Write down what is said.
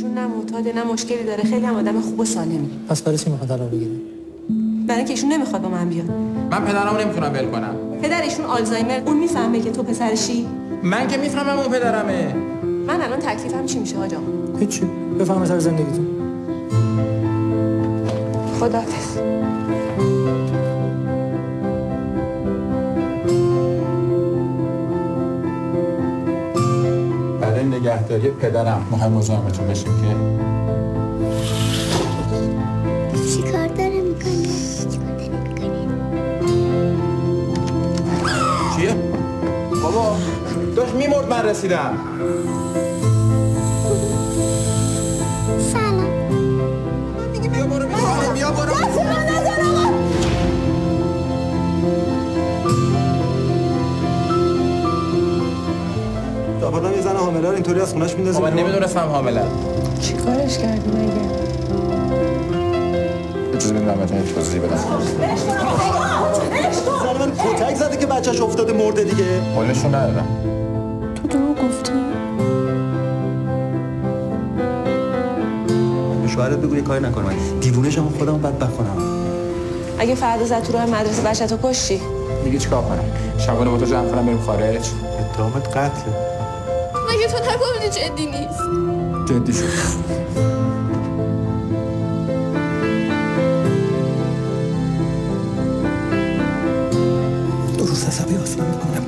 ایشون نه معتاده نه مشکلی داره، خیلی هم آدم خوب و سالمی. پس برای چی میخواد طلاق بگیره؟ برای اینکه ایشون نمیخواد با من بیاد. من پدرمو نمیتونم ول کنم. پدر ایشون آلزایمر، اون میفهمه که تو پسرشی؟ من که میفهمم اون پدرمه. من الان تکلیفم چی میشه حاج آقا؟ هیچی، بفهم سر زندگیتون. خداحافظ. برای نگهداری پدرم مهم مزاحمتون بشیم که چی کار داره میکنه؟ چیه؟ بابا داشت میمرد من رسیدم. سلام. دیگه بیا برو بیا برو. دست من نزن آقا. آپارتمان یه زن حامله رو اینطوری از خونش میندازه. من نمیدونستم حامله. چی کارش کردی مگه؟ اجازه بدید من بهتون توضیح بدم. زن من کتک زده که بچه‌ش افتاده مرده دیگه. قولشون ندادم. تو دروغ گفتی؟ شوهرت بگو یه کاری نکنه، من دیوونه شم خودمو بدبخت کنم. اگه فردا زد تو راه مدرسه بچه‌تو کشتی؟ دیگه چیکار کنم؟ شبانه با تو جمع کنم بریم خارج. اتهامت قتله. مگه تو نگفتی جدی نیست؟ جدی شد. درست حسابی اصلا میکنم